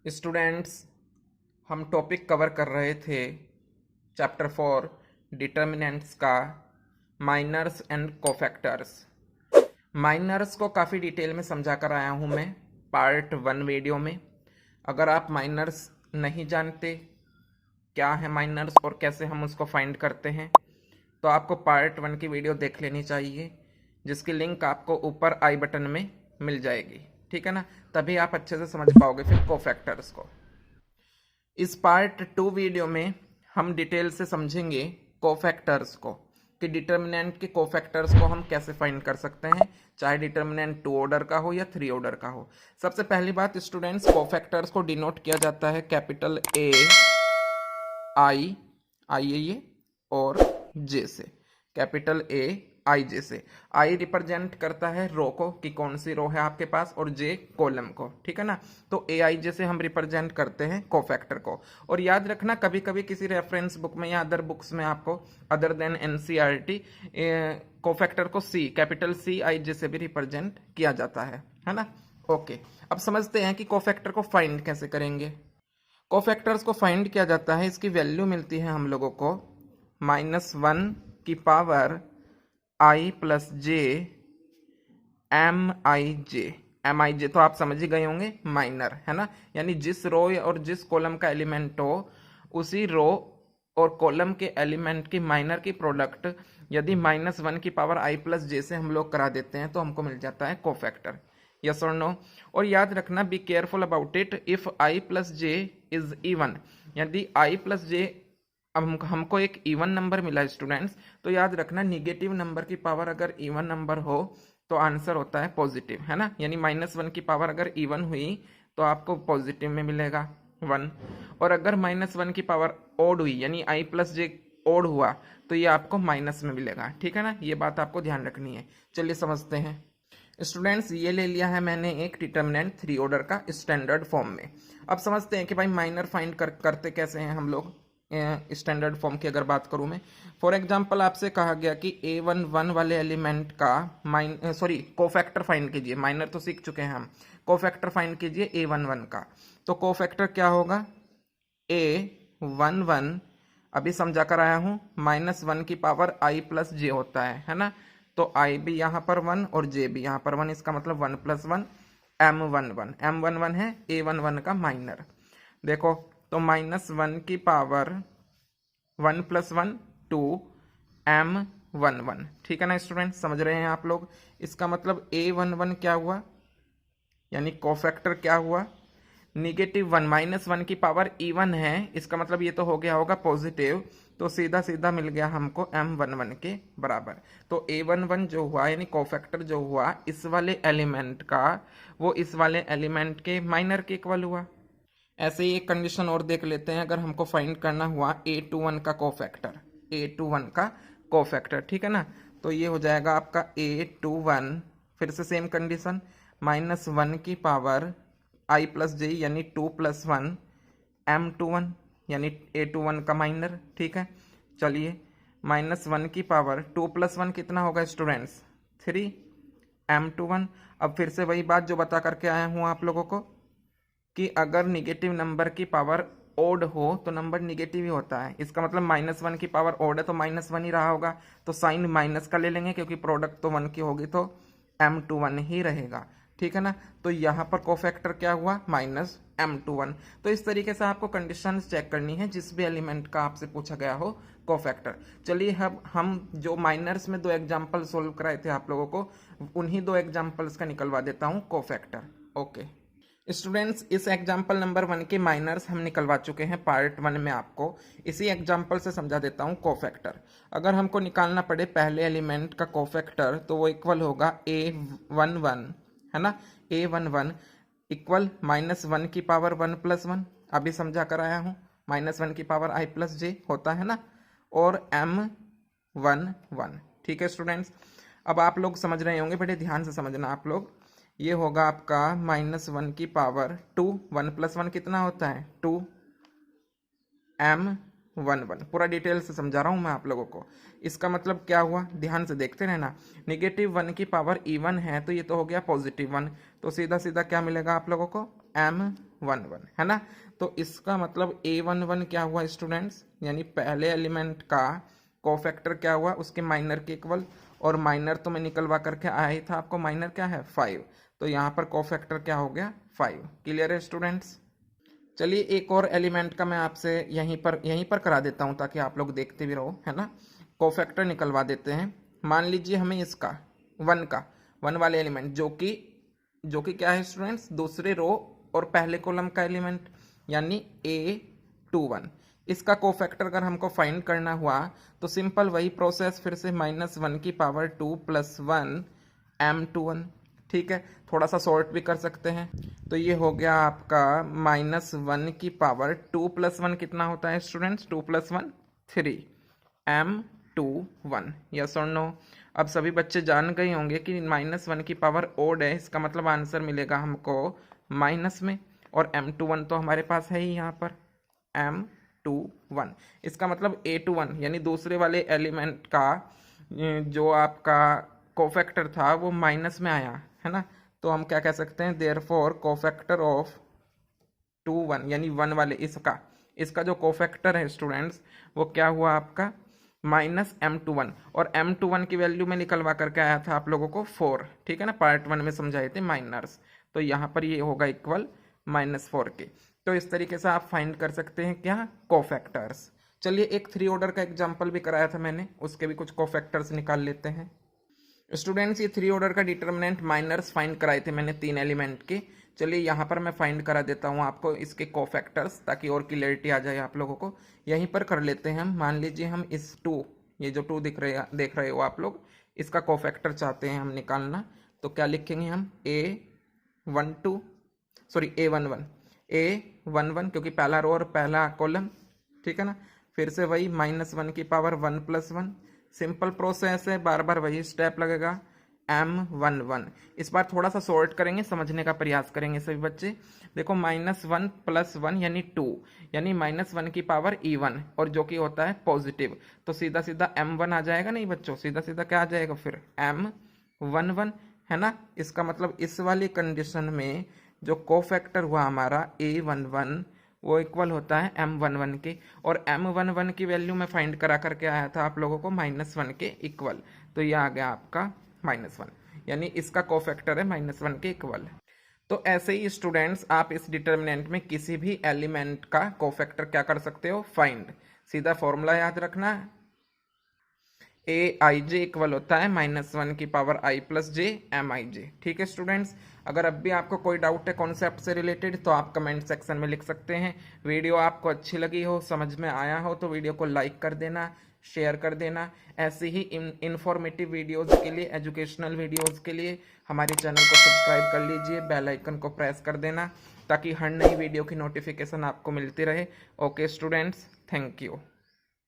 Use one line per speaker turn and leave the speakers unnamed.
Students, हम topic cover कर रहे थे चैप्टर 4 डिटर्मिनेंट्स का माइनर्स एंड कोफैक्टर्स। माइनर्स को काफ़ी डिटेल में समझा कर आया हूँ मैं पार्ट 1 वीडियो में। अगर आप माइनर्स नहीं जानते क्या है माइनर्स और कैसे हम उसको फाइंड करते हैं तो आपको पार्ट 1 की वीडियो देख लेनी चाहिए, जिसकी लिंक आपको ऊपर आई बटन में मिल जाएगी। ठीक है ना, तभी आप अच्छे से समझ पाओगे फिर कोफैक्टर्स को। इस पार्ट 2 वीडियो में हम डिटेल से समझेंगे कोफैक्टर्स को कि डिटर्मिनेंट के कोफैक्टर्स को हम कैसे फाइंड कर सकते हैं, चाहे डिटर्मिनेंट 2 ऑर्डर का हो या 3 ऑर्डर का हो। सबसे पहली बात स्टूडेंट्स, कोफैक्टर्स को डिनोट किया जाता है कैपिटल ए आई आई ये और जे से। कैपिटल ए आई जे से। आई रिप्रेजेंट करता है रो को कि कौन सी रो है आपके पास, और जे कॉलम को। ठीक है ना, तो ए आई जे से हम रिप्रेजेंट करते हैं कोफैक्टर को। और याद रखना, कभी कभी किसी रेफरेंस बुक में या अदर बुक्स में आपको अदर देन एनसीईआरटी कोफैक्टर को सी कैपिटल सी आई जे से भी रिप्रेजेंट किया जाता है ना। ओके, अब समझते हैं कि कोफैक्टर को फाइंड कैसे करेंगे। कोफैक्टर्स को फाइंड किया जाता है, इसकी वैल्यू मिलती है हम लोगों को -1 की पावर आई प्लस जे एम आई जे तो आप समझ ही गए होंगे, माइनर है ना। यानी जिस रो और जिस कॉलम का एलिमेंट हो उसी रो और कॉलम के एलिमेंट की माइनर की प्रोडक्ट यदि -1 की पावर आई प्लस जे से हम लोग करा देते हैं तो हमको मिल जाता है कोफैक्टर। यस और नो। और याद रखना, be careful about it, if I plus J is even, यदि आई प्लस जे अब हमको एक इवन नंबर मिला स्टूडेंट्स, तो याद रखना निगेटिव नंबर की पावर अगर इवन नंबर हो तो आंसर होता है पॉजिटिव, है ना। यानी -1 की पावर अगर इवन हुई तो आपको पॉजिटिव में मिलेगा 1, और अगर -1 की पावर ओड हुई यानी आई प्लस जे ओड हुआ तो ये आपको माइनस में मिलेगा। ठीक है ना, ये बात आपको ध्यान रखनी है। चलिए समझते हैं स्टूडेंट्स, ये ले लिया है मैंने एक डिटर्मिनेंट 3 ऑर्डर का स्टैंडर्ड फॉर्म में। अब समझते हैं कि भाई माइनर फाइंड करते कैसे हैं हम लोग स्टैंडर्ड फॉर्म की। अगर बात करूं मैं, फॉर एग्जांपल आपसे कहा गया कि A11 वाले एलिमेंट का कोफैक्टर फाइंड कीजिए। माइनर तो सीख चुके हैं हम, कोफैक्टर फाइंड कीजिए A11 का। तो कोफैक्टर क्या होगा, A11 अभी समझा कर आया हूं, -1 की पावर आई प्लस जे होता है ना। तो आई भी यहाँ पर 1 और जे भी यहाँ पर 1, इसका मतलब 1 + 1 M11 है A11 का माइनर। देखो तो -1 की पावर 1 + 1 2 M11। ठीक है ना स्टूडेंट, समझ रहे हैं आप लोग। इसका मतलब A11 क्या हुआ, यानी कोफैक्टर क्या हुआ, -1 -1 की पावर इवन है, इसका मतलब ये तो हो गया होगा पॉजिटिव, तो सीधा सीधा मिल गया हमको M11 के बराबर। तो A11 जो हुआ यानी कोफैक्टर जो हुआ इस वाले एलिमेंट का, वो इस वाले एलिमेंट के माइनर के इक्वल हुआ। ऐसे ही एक कंडीशन और देख लेते हैं, अगर हमको फाइंड करना हुआ A21 का कोफैक्टर, A21 का कोफैक्टर। ठीक है ना, तो ये हो जाएगा आपका A21, फिर से सेम कंडीशन, -1 की पावर आई प्लस जे यानी 2 + 1 M21 यानी A21 का माइनर। ठीक है, चलिए -1 की पावर 2 + 1 कितना होगा स्टूडेंट्स, 3 M21। अब फिर से वही बात जो बता करके आया हूँ आप लोगों को कि अगर निगेटिव नंबर की पावर ओड हो तो नंबर निगेटिव ही होता है। इसका मतलब -1 की पावर ओड है तो -1 ही रहा होगा, तो साइन माइनस का ले लेंगे क्योंकि प्रोडक्ट तो 1 की होगी, तो M21 ही रहेगा। ठीक है ना, तो यहाँ पर कोफैक्टर क्या हुआ, -M21। तो इस तरीके से आपको कंडीशंस चेक करनी है जिस भी एलिमेंट का आपसे पूछा गया हो कोफैक्टर। चलिए अब हम जो माइनर्स में 2 एग्जाम्पल सोल्व कराए थे आप लोगों को, उन्हीं 2 एग्जाम्पल्स का निकलवा देता हूँ कोफैक्टर। ओके स्टूडेंट्स, इस एग्जाम्पल नंबर 1 के माइनर्स हम निकलवा चुके हैं पार्ट 1 में। आपको इसी एग्जाम्पल से समझा देता हूँ कोफैक्टर। अगर हमको निकालना पड़े पहले एलिमेंट का कोफैक्टर तो वो इक्वल होगा A11, है ना। A11 इक्वल -1 की पावर 1 + 1, अभी समझा कर आया हूँ, -1 की पावर आई प्लस जे होता है ना, और M11। ठीक है स्टूडेंट्स, अब आप लोग समझ रहे होंगे, बड़े ध्यान से समझना आप लोग। ये होगा आपका -1 की पावर 2, 1 + 1 कितना होता है 2 M11। पूरा डिटेल से समझा रहा हूँ मैं आप लोगों को। इसका मतलब क्या हुआ, ध्यान से देखते रहना। -1 की पावर इवन है तो ये तो हो गया +1, तो सीधा सीधा क्या मिलेगा आप लोगों को 1 1 है ना। तो इसका मतलब A11 क्या हुआ स्टूडेंट्स, यानी पहले एलिमेंट का कोफैक्टर क्या हुआ, उसके माइनर के इक्वल, और माइनर तो मैं निकलवा करके आया ही था आपको, माइनर क्या है 5, तो यहाँ पर कोफैक्टर क्या हो गया 5। क्लियर है स्टूडेंट्स। चलिए एक और एलिमेंट का मैं आपसे यहीं पर करा देता हूँ ताकि आप लोग देखते भी रहो, है ना। कोफैक्टर निकलवा देते हैं। मान लीजिए हमें इसका 1 वाले एलिमेंट जो कि क्या है स्टूडेंट्स, दूसरे रो और पहले कॉलम का एलिमेंट, यानी A21, इसका कोफैक्टर अगर हमको फाइंड करना हुआ तो सिंपल वही प्रोसेस फिर से -1⁻² + 1 M21। ठीक है, थोड़ा सा सॉर्ट भी कर सकते हैं। तो ये हो गया आपका -1⁻² + 1 कितना होता है स्टूडेंट्स, 2 + 1 3 M21। यस और नो। अब सभी बच्चे जान गए होंगे कि -1 ओड है, इसका मतलब आंसर मिलेगा हमको माइनस में, और M21 तो हमारे पास है ही यहाँ पर M21। इसका मतलब A21 यानी दूसरे वाले एलिमेंट का जो आपका कोफैक्टर था वो माइनस में आया है ना। तो हम क्या कह सकते हैं, देयरफॉर कोफैक्टर ऑफ 21 यानी 1 वाले इसका जो कोफैक्टर है स्टूडेंट्स वो क्या हुआ आपका -M21, और M21 की वैल्यू में निकलवा करके आया था आप लोगों को 4। ठीक है ना, पार्ट 1 में समझाए थे माइनर्स, तो यहाँ पर ये होगा इक्वल -4 के। तो इस तरीके से आप फाइंड कर सकते हैं क्या, कोफैक्टर्स। चलिए एक 3 ऑर्डर का एग्जाम्पल भी कराया था मैंने, उसके भी कुछ कोफैक्टर्स निकाल लेते हैं स्टूडेंट्स। ये 3 ऑर्डर का डिटर्मिनेंट माइनर्स फाइंड कराए थे मैंने 3 एलिमेंट के। चलिए यहाँ पर मैं फाइंड करा देता हूँ आपको इसके कोफैक्टर्स, ताकि और क्लियरिटी आ जाए आप लोगों को। यहीं पर कर लेते हैं हम। मान लीजिए हम इस 2, ये जो 2 देख रहे हो आप लोग, इसका कोफैक्टर चाहते हैं हम निकालना, तो क्या लिखेंगे हम A11 क्योंकि पहला रो और पहला कॉलम, ठीक है ना। फिर से वही -1 + 1, सिंपल प्रोसेस है, बार बार वही स्टेप लगेगा M11। इस बार थोड़ा सा सॉर्ट करेंगे, समझने का प्रयास करेंगे सभी बच्चे। देखो -1 + 1 यानी 2, यानी -1E1, और जो कि होता है पॉजिटिव, तो सीधा सीधा M1 आ जाएगा नहीं बच्चों, सीधा सीधा क्या आ जाएगा फिर M11, है ना। इसका मतलब इस वाली कंडीशन में जो कोफैक्टर हुआ हमारा A11 वो इक्वल होता है M11 के, और M11 की वैल्यू मैं फाइंड करा करके आया था आप लोगों को -1 के इक्वल, तो ये आ गया आपका -1, यानी इसका कोफैक्टर है -1 के इक्वल। तो ऐसे ही स्टूडेंट्स आप इस डिटर्मिनेंट में किसी भी एलिमेंट का कोफैक्टर क्या कर सकते हो, फाइंड। सीधा फॉर्मूला याद रखना, Aij इक्वल होता है -1 + j Mij। ठीक है स्टूडेंट्स, अगर अब भी आपको कोई डाउट है कॉन्सेप्ट से रिलेटेड तो आप कमेंट सेक्शन में लिख सकते हैं। वीडियो आपको अच्छी लगी हो, समझ में आया हो तो वीडियो को लाइक कर देना, शेयर कर देना। ऐसी ही इंफॉर्मेटिव वीडियोस के लिए, एजुकेशनल वीडियोस के लिए हमारे चैनल को सब्सक्राइब कर लीजिए, बेल आइकन को प्रेस कर देना ताकि हर नई वीडियो की नोटिफिकेशन आपको मिलती रहे। Okay students, thank you.